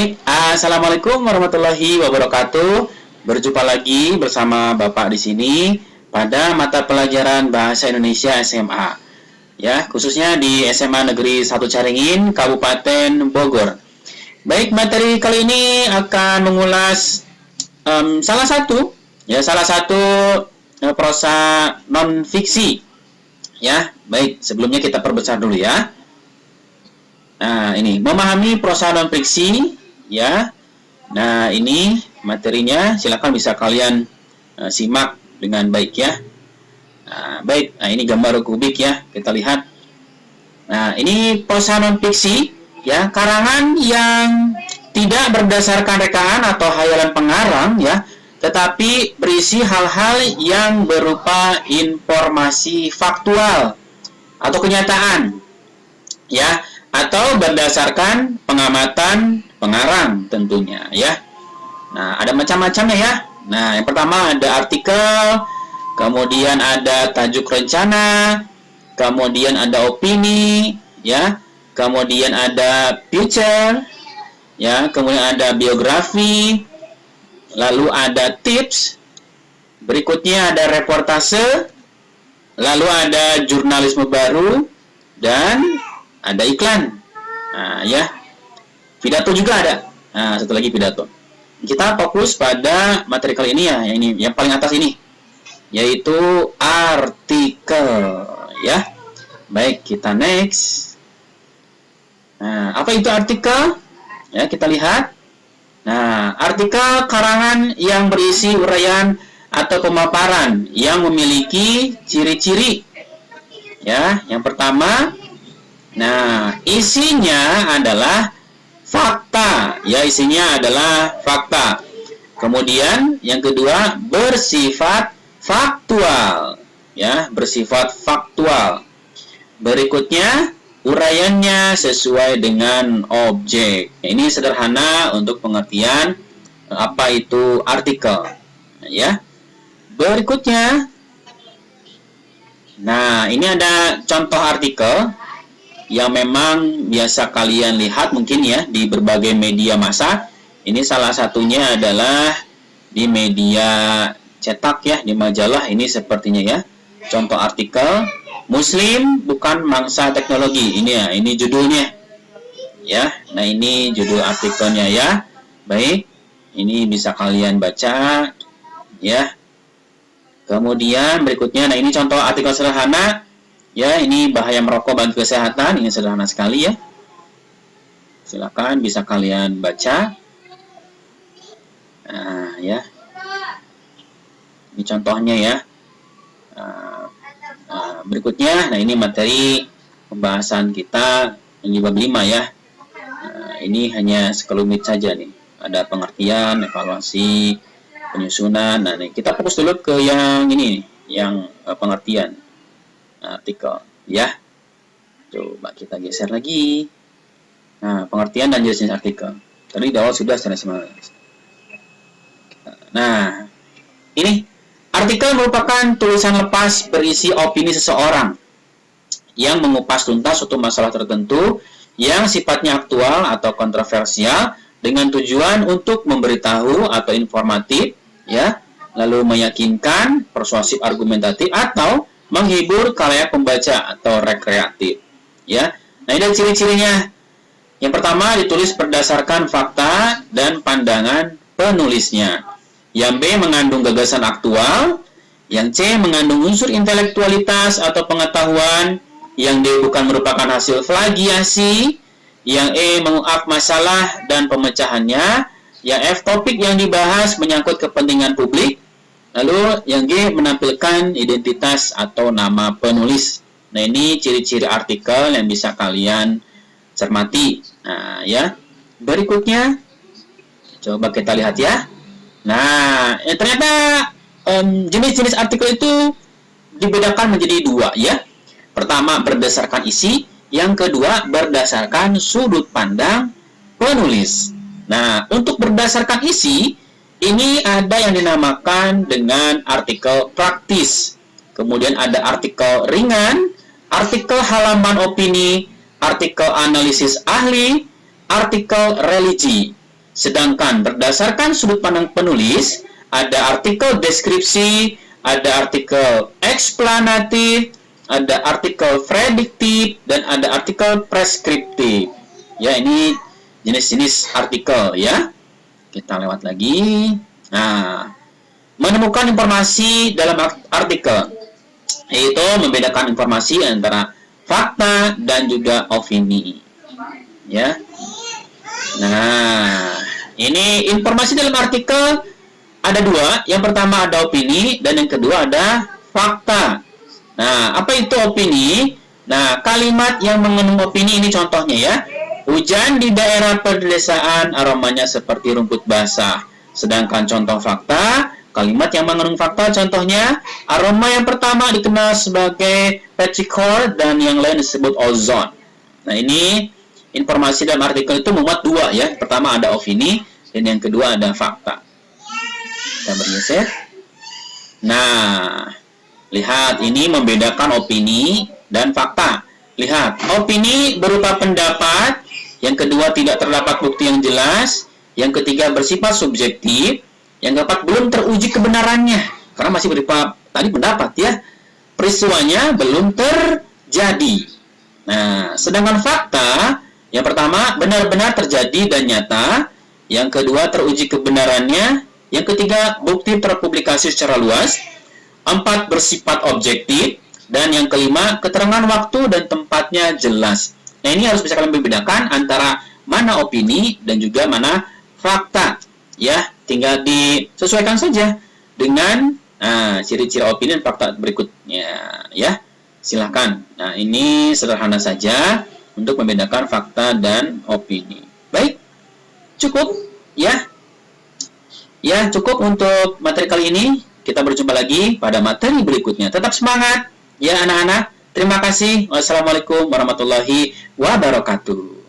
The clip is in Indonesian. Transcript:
Baik, Assalamualaikum warahmatullahi wabarakatuh. Berjumpa lagi bersama Bapak di sini pada mata pelajaran Bahasa Indonesia SMA. Ya, khususnya di SMA Negeri 1 Caringin, Kabupaten Bogor. Baik, materi kali ini akan mengulas salah satu prosa non fiksi. Ya, baik, sebelumnya kita perbesar dulu ya. Nah, ini memahami prosa non fiksi ya. Nah, ini materinya silakan bisa kalian simak dengan baik ya. Nah, baik. Nah, ini gambar kubik ya. Kita lihat. Nah, ini prosa non fiksi ya, karangan yang tidak berdasarkan rekaan atau hayalan pengarang ya, tetapi berisi hal-hal yang berupa informasi faktual atau kenyataan ya, atau berdasarkan pengamatan pengarang tentunya ya. Nah, ada macam-macamnya ya. Nah, yang pertama ada artikel, kemudian ada tajuk rencana, kemudian ada opini ya, kemudian ada picture ya, kemudian ada biografi, lalu ada tips, berikutnya ada reportase, lalu ada jurnalisme baru, dan ada iklan. Nah, ya. Pidato juga ada. Nah, satu lagi pidato. Kita fokus pada materi kali ini ya, yang paling atas ini, yaitu artikel, ya. Baik, kita next. Nah, apa itu artikel? Ya, kita lihat. Nah, artikel karangan yang berisi uraian atau pemaparan yang memiliki ciri-ciri. Ya, yang pertama, nah, isinya adalah fakta. Ya, isinya adalah fakta. Kemudian yang kedua, bersifat faktual. Ya, bersifat faktual. Berikutnya, uraiannya sesuai dengan objek. Ini sederhana untuk pengertian apa itu artikel. Ya. Berikutnya, nah, ini ada contoh artikel yang memang biasa kalian lihat mungkin ya di berbagai media massa. Ini salah satunya adalah di media cetak ya, di majalah ini sepertinya ya. Contoh artikel, Muslim bukan mangsa teknologi. Ini ya, ini judulnya. Ya, nah ini judul artikelnya ya. Baik, ini bisa kalian baca ya. Kemudian berikutnya, nah ini contoh artikel sederhana. Ya, ini bahaya merokok bagi kesehatan. Ini sederhana sekali ya. Silakan bisa kalian baca. Nah, ya. Ini contohnya ya. Berikutnya, nah ini materi pembahasan kita yang di bab 5 ya. Ini hanya sekelumit saja nih. Ada pengertian, evaluasi, penyusunan. Nah, nih kita fokus dulu ke yang ini, yang pengertian artikel ya. Coba kita geser lagi. Nah, pengertian dan jenis artikel. Tadi di awal sudah secara semangat. Nah, ini artikel merupakan tulisan lepas berisi opini seseorang yang mengupas tuntas suatu masalah tertentu yang sifatnya aktual atau kontroversial dengan tujuan untuk memberitahu atau informatif ya, lalu meyakinkan, persuasif, argumentatif, atau menghibur khalayak pembaca atau rekreatif ya. Nah, ini ciri-cirinya. Yang pertama, ditulis berdasarkan fakta dan pandangan penulisnya. Yang B, mengandung gagasan aktual. Yang C, mengandung unsur intelektualitas atau pengetahuan. Yang D, bukan merupakan hasil plagiasi. Yang E, menguak masalah dan pemecahannya. Yang F, topik yang dibahas menyangkut kepentingan publik. Lalu yang G, menampilkan identitas atau nama penulis. Nah, ini ciri-ciri artikel yang bisa kalian cermati. Nah, ya. Berikutnya, coba kita lihat ya. Nah, ternyata jenis-jenis artikel itu dibedakan menjadi dua ya. Pertama, berdasarkan isi. Yang kedua, berdasarkan sudut pandang penulis. Nah, untuk berdasarkan isi, ini ada yang dinamakan dengan artikel praktis. Kemudian ada artikel ringan, artikel halaman opini, artikel analisis ahli, artikel religi. Sedangkan berdasarkan sudut pandang penulis, ada artikel deskripsi, ada artikel eksplanatif, ada artikel prediktif, dan ada artikel preskriptif. Ya, ini jenis-jenis artikel ya. Kita lewat lagi. Nah, menemukan informasi dalam artikel, yaitu membedakan informasi antara fakta dan juga opini. Ya. Nah, ini informasi dalam artikel ada dua. Yang pertama ada opini dan yang kedua ada fakta. Nah, apa itu opini? Nah, kalimat yang mengandung opini ini contohnya ya. Hujan di daerah pedesaan aromanya seperti rumput basah. Sedangkan contoh fakta, kalimat yang mengandung fakta contohnya, aroma yang pertama dikenal sebagai petrichor dan yang lain disebut ozon. Nah, ini informasi dalam artikel itu memuat dua ya. Pertama ada opini dan yang kedua ada fakta. Kita bergeser. Nah, lihat ini membedakan opini dan fakta. Lihat, opini berupa pendapat, yang kedua tidak terdapat bukti yang jelas, yang ketiga bersifat subjektif, yang keempat belum teruji kebenarannya karena masih berupa tadi pendapat ya. Peristiwanya belum terjadi. Nah, sedangkan fakta yang pertama benar-benar terjadi dan nyata, yang kedua teruji kebenarannya, yang ketiga bukti terpublikasi secara luas, empat bersifat objektif, dan yang kelima keterangan waktu dan tempatnya jelas. Nah, ini harus bisa kalian membedakan antara mana opini dan juga mana fakta. Ya, tinggal disesuaikan saja dengan ciri-ciri opini dan fakta berikutnya. Ya, silahkan. Nah, ini sederhana saja untuk membedakan fakta dan opini. Baik, cukup ya. Ya, cukup untuk materi kali ini. Kita berjumpa lagi pada materi berikutnya. Tetap semangat ya anak-anak. Terima kasih. Wassalamualaikum warahmatullahi wabarakatuh.